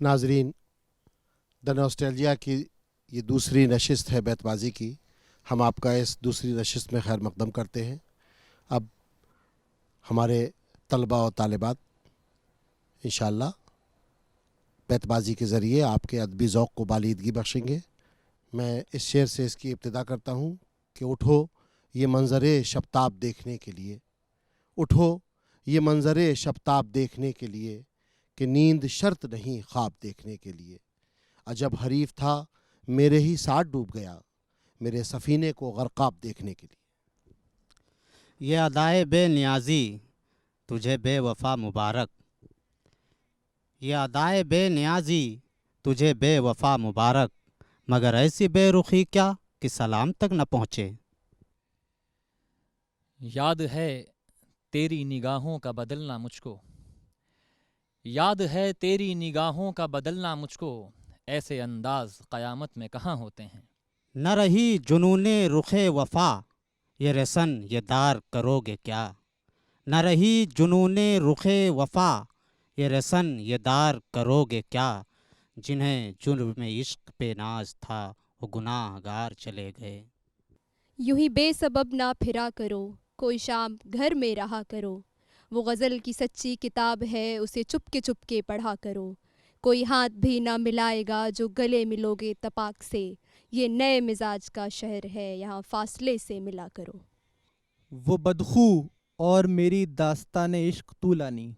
नाजरीन, the nostalgia की ये दूसरी नशिस्त है बैतबाजी की। हम आपका इस दूसरी नशिस्त में खैर मकदम करते हैं। अब हमारे तलबा और तालिबात इंशाअल्लाह बैतबाजी के ज़रिए आपके अदबी ज़ौक़ को बालीदगी बख्शेंगे। मैं इस शेर से इसकी इब्तिदा करता हूँ कि उठो ये मंज़रे शबताब देखने के लिए, उठो ये मंज़रे शबताब देखने के लिए, कि नींद शर्त नहीं ख्वाब देखने के लिए। अजब हरीफ था मेरे ही साथ डूब गया, मेरे सफ़ीने को गरकाब देखने के लिए। ये अदाए बेनियाज़ी तुझे बेवफ़ा मुबारक, ये अदाए बेनियाज़ी तुझे बेवफ़ा मुबारक, मगर ऐसी बेरुखी क्या कि सलाम तक न पहुँचे। याद है तेरी निगाहों का बदलना मुझको, याद है तेरी निगाहों का बदलना मुझको, ऐसे अंदाज क़यामत में कहाँ होते हैं। न रही जुनूने रुखे वफ़ा, ये रसन ये दार करोगे क्या। न रही जुनूने रुखे वफ़ा, ये रसन ये दार करोगे क्या। जिन्हें जुर्म इश्क पे नाज था वो गुनाहगार चले गए। यूं ही बेसबब ना फिरा करो, कोई शाम घर में रहा करो। वो गज़ल की सच्ची किताब है, उसे चुपके पढ़ा करो। कोई हाथ भी ना मिलाएगा जो गले मिलोगे तपाक से। ये नए मिजाज का शहर है, यहाँ फासले से मिला करो। वो बदखू और मेरी दास्तान इश्क तू लानी,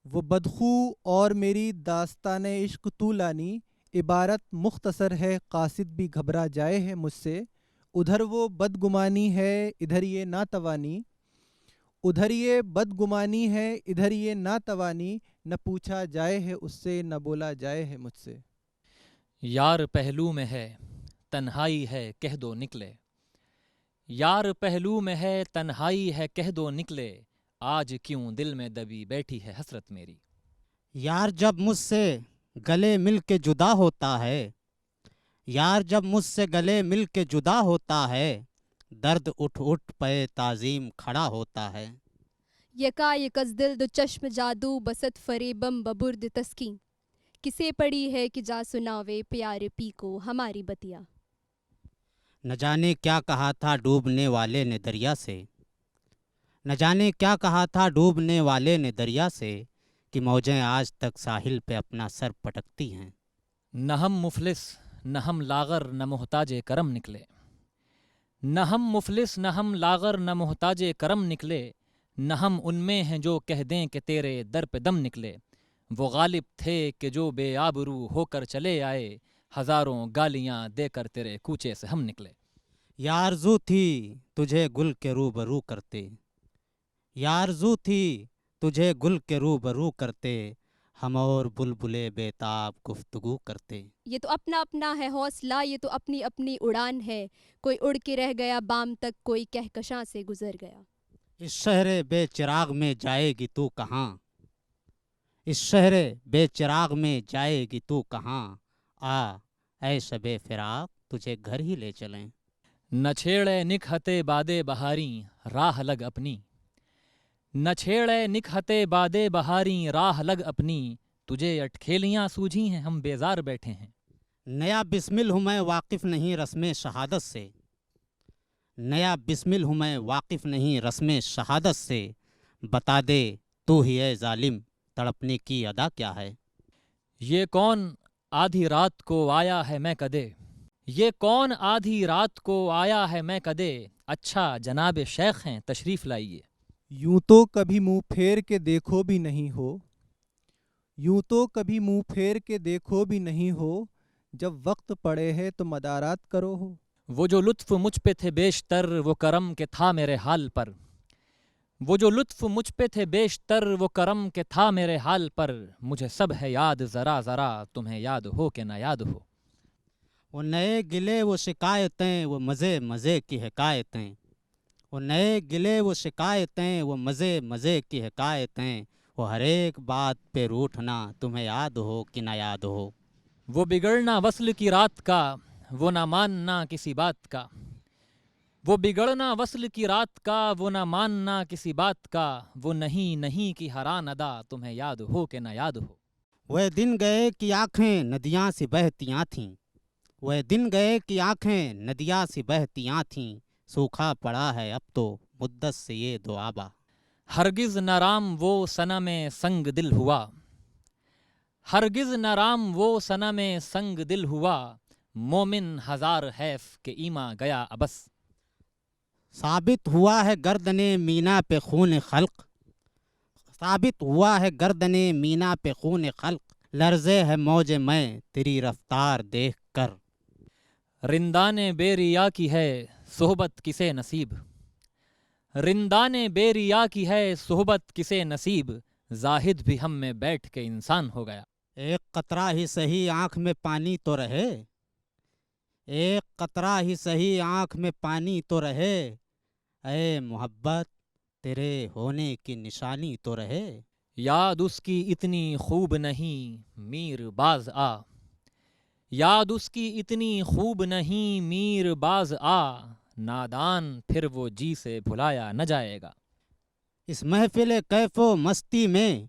वो बदखू और मेरी दास्तान इश्क तू लानी। इबारत मुख्तसर है कासिद भी घबरा जाए है मुझसे। उधर वो बदगुमानी है इधर ये नातवानी, उधर ये बदगुमानी है इधर ये नातवानी। न पूछा जाए है उससे न बोला जाए है मुझसे। यार पहलू में है तन्हाई है कह दो निकले, यार पहलू में है तन्हाई है कह दो निकले। आज क्यों दिल में दबी बैठी है हसरत मेरी। यार जब मुझसे गले मिल के जुदा होता है, यार जब मुझसे गले मिल के जुदा होता है, दर्द उठ उठ पे ताज़ीम खड़ा होता है। यका यकस दिल दो चश्म जादू बसत फरेबम बबुर्द तस्की। किसे पड़ी है कि जा सुनावे प्यारे पी को हमारी बतिया। न जाने क्या कहा था डूबने वाले ने दरिया से, न जाने क्या कहा था डूबने वाले ने दरिया से, कि मौजें आज तक साहिल पे अपना सर पटकती हैं। न हम मुफलिस न हम लागर न मोहताजे करम निकले, न हम मुफलिस न हम लागर न मोहताजे करम निकले। न हम उनमें हैं जो कह दें कि तेरे दर पे दम निकले। वो गालिब थे कि जो बेआबरू होकर चले आए, हज़ारों गालियाँ देकर तेरे कूचे से हम निकले। यारज़ू थी तुझे गुल के रूबरू करते, यारज़ू थी तुझे गुल के रूबरू करते, हम और बुलबुले बेताब गुफ्तगू करते। ये तो अपना अपना है हौसला, ये तो अपनी अपनी उड़ान है। कोई उड़ के रह गया बाम तक, कोई कहकशां से गुजर गया। इस शहरे बेचिराग में जाएगी तू कहाँ, इस शहरे बेचिराग में जाएगी तू कहाँ। आ ऐ शबे फिराक तुझे घर ही ले चलें। न छेड़े निकहते बादे बहारी राह लग अपनी, न छेड़े निकहते बादे बहारी राह लग अपनी। तुझे अटखेलियाँ सूझी हैं हम बेजार बैठे हैं। नया बिस्मिल हूँ मैं वाकिफ़ नहीं रस्म शहादत से, नया बिस्मिल हूँ मैं वाकिफ़ नहीं रस्म शहादत से। बता दे तू ही है जालिम तड़पने की अदा क्या है। ये कौन आधी रात को आया है मैं कदे, ये कौन आधी रात को आया है मैं कदे। अच्छा जनाब शेख हैं तशरीफ़ लाइए। यूं तो कभी मुंह फेर के देखो भी नहीं हो, यूं तो कभी मुंह फेर के देखो भी नहीं हो। जब वक्त पड़े है तो मदारात करो हो। वो जो लुत्फ़ मुझ पे थे बेशतर वो करम के था मेरे हाल पर, वो जो लुत्फ़ मुझ पे थे बेशतर वो करम के था मेरे हाल पर। मुझे सब है याद ज़रा ज़रा तुम्हें याद हो कि ना याद हो। वो नए गिले वो शिकायतें वो मज़े मज़े की हकायतें, वो नए गिले वो शिकायतें वो मज़े मज़े की हकायतें। वो हर एक बात पे रूठना तुम्हें याद हो कि ना याद हो। वो बिगड़ना वस्ल की रात का वो ना मानना किसी बात का, वो बिगड़ना वस्ल की रात का वो ना मानना किसी बात का। वो नहीं नहीं की हरान अदा तुम्हें याद हो कि ना याद हो। وہ دن گئے کہ آنکھیں ندیاں سی بہتیاں تھیں، وہ دن گئے کہ آنکھیں ندیاں سی بہتیاں تھیں، سوکھا پڑا ہے اب تو مدت سے یہ دعابہ۔ ہرگز نہ رام وہ صنم سنگ دل ہوا، ہرگز نہ رام وہ صنم سنگ دل ہوا، مومن ہزار حیف کہ ایما گیا ابس۔ ثابت ہوا ہے گردنے مینا پہ خون خلق، ثابت ہوا ہے گردنے مینا پہ خون خلق، لرزے ہے موج میں تیری رفتار دیکھ کر۔ رندان بے ریا کی ہے صحبت کسے نصیب، رندان بے ریا کی ہے صحبت کسے نصیب، زاہد بھی ہم میں بیٹھ کے انسان ہو گیا۔ ایک قطرہ ہی سہی آنکھ میں پانی تو رہے، ایک قطرہ ہی سہی آنکھ میں پانی تو رہے، اے محبت تیرے ہونے کی نشانی تو رہے۔ یاد اس کی اتنی خوب نہیں میر باز آ، یاد اس کی اتنی خوب نہیں میر باز آ، نادان پھر وہ جی سے بھلایا نہ جائے گا۔ اس محفل کیف و مستی میں،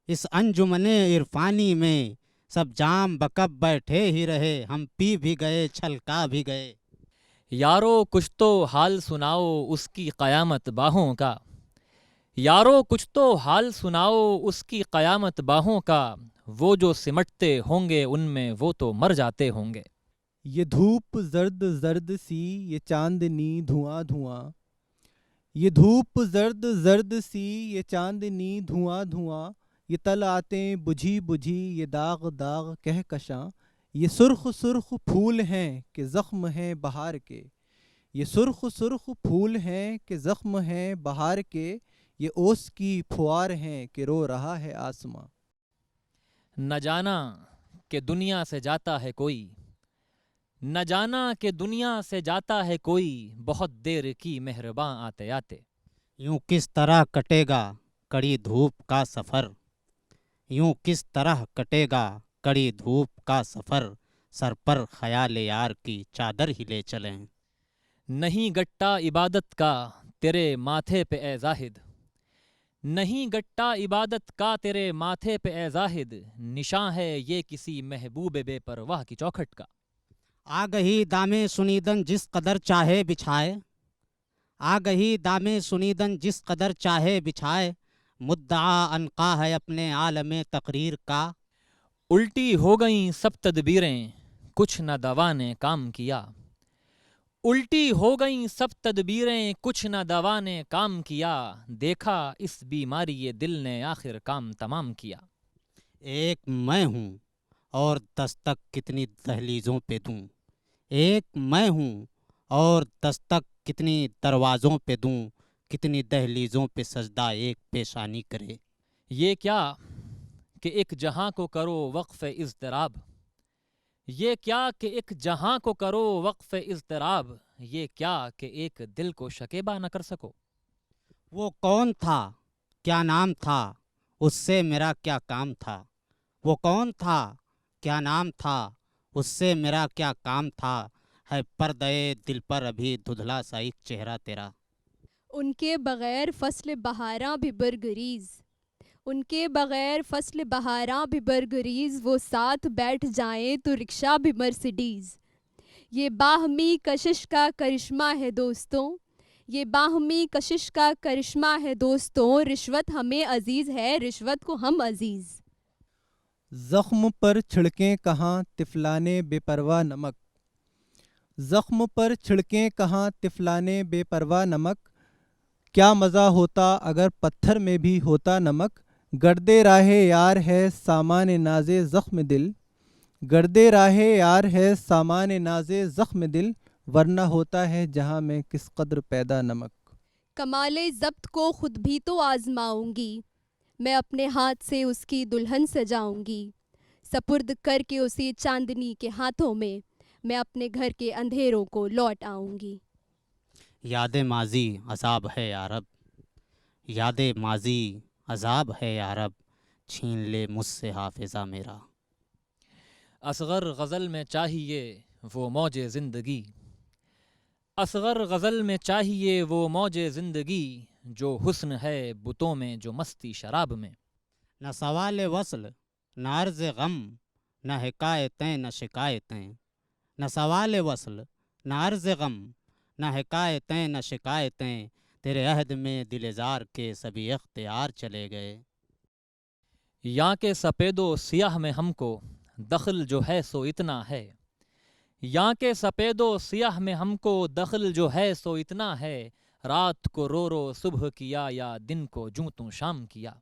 اس انجمن عرفانی میں، سب جام بکب بیٹھے ہی رہے، ہم پی بھی گئے چھلکا بھی گئے۔ یارو کچھ تو حال سناؤ اس کی قیامت باہوں کا، یارو کچھ تو حال سناؤ اس کی قیامت باہوں کا، وہ جو سمٹتے ہوں گے ان میں وہ تو مر جاتے ہوں گے۔ یہ دھوپ زرد زرد سی، یہ چاندنی دھواں دھواں، یہ دھوپ زرد زرد سی، یہ چاندنی دھواں دھواں، یہ طلعتیں بجھی بجھی، یہ داغ داغ کہکشاں، یہ سرخ سرخ پھول ہیں کہ زخم ہیں بہار کے، یہ سرخ سرخ پھول ہیں کہ زخم ہیں بہار کے، یہ اوس کی پھوار ہیں کہ رو رہا ہے آسماں۔ نہ جانا کہ دنیا سے جاتا ہے کوئی، نہ جانا کہ دنیا سے جاتا ہے کوئی، بہت دیر کی مہرباں آتے آتے۔ یوں کس طرح کٹے گا کڑی دھوپ کا سفر، یوں کس طرح کٹے گا کڑی دھوپ کا سفر، سر پر خیال یار کی چادر ہی لے چلیں۔ نہیں گٹا عبادت کا تیرے ماتھے پہ اے زاہد، نہیں گٹا عبادت کا تیرے ماتھے پہ اے زاہد، نشاں ہے یہ کسی محبوب بے پرواہ کی چوکھٹ کا۔ آ گئی دامے سنیدن جس قدر چاہے بچھائے، آ گئی دامے سنیدن جس قدر چاہے بچھائے، مدعا عنقا ہے اپنے عالم تقریر کا۔ الٹی ہو گئیں سب تدبیریں کچھ نہ دوا نے کام کیا، الٹی ہو گئیں سب تدبیریں کچھ نہ دوا نے کام کیا، دیکھا اس بیماری یہ دل نے آخر کام تمام کیا۔ ایک میں ہوں اور دستک کتنی دہلیزوں پہ دوں، ایک میں ہوں اور دستک کتنی دروازوں پہ دوں، کتنی دہلیزوں پہ سجدہ ایک پیشانی کرے۔ یہ کیا کہ ایک جہاں کو کرو وقف اضطراب، یہ کیا کہ ایک جہاں کو کرو وقف اضطراب، یہ کیا کہ ایک دل کو شکیبہ نہ کر سکو۔ وہ کون تھا کیا نام تھا اس سے میرا کیا کام تھا، وہ کون تھا کیا نام تھا اس سے میرا کیا کام تھا، ہے پردے دل پر ابھی دھدھلا سا ایک چہرہ تیرا۔ ان کے بغیر فصل بہاراں بھی برگریز، ان کے بغیر فصل بہاراں بھی برگریز، وہ ساتھ بیٹھ جائیں تو رکشہ بھی مرسیڈیز۔ یہ باہمی کشش کا کرشمہ ہے دوستوں، یہ باہمی کشش کا کرشمہ ہے دوستوں، رشوت ہمیں عزیز ہے رشوت کو ہم عزیز۔ زخم پر چھڑکیں کہاں طفلانے بے پرواہ نمک، زخم پر چھڑکیں کہاں طفلانے بے پرواہ نمک، کیا مزہ ہوتا اگر پتھر میں بھی ہوتا نمک، گردے راہ یار ہے سامان ناز زخم دل، گردے راہ یار ہے سامان ناز زخم دل، ورنہ ہوتا ہے جہاں میں کس قدر پیدا نمک۔ کمال ضبط کو خود بھی تو آزماؤں گی، میں اپنے ہاتھ سے اس کی دلہن سجاؤں گی، سپرد کر کے اسی چاندنی کے ہاتھوں میں میں اپنے گھر کے اندھیروں کو لوٹ آؤں گی۔ یاد ماضی عذاب ہے یارب، یاد ماضی عذاب ہے یارب، چھین لے مجھ سے حافظہ میرا۔ اصغر غزل میں چاہیے وہ موج زندگی، اصغر غزل میں چاہیے وہ موج زندگی، جو حسن ہے بتوں میں جو مستی شراب میں۔ نہ سوال وصل نہ عرض غم نہ حکایتیں نہ شکایتیں، نہ سوال وصل نہ عرض غم نہ حکایتیں نہ شکایتیں، تیرے عہد میں دل زار کے سبھی اختیار چلے گئے۔ یاں کے سپید و سیاہ میں ہم کو دخل جو ہے سو اتنا ہے، یاں کے سپید و سیاہ میں ہم کو دخل جو ہے سو اتنا ہے، رات کو رو رو صبح کیا یا دن کو جوں توں شام کیا۔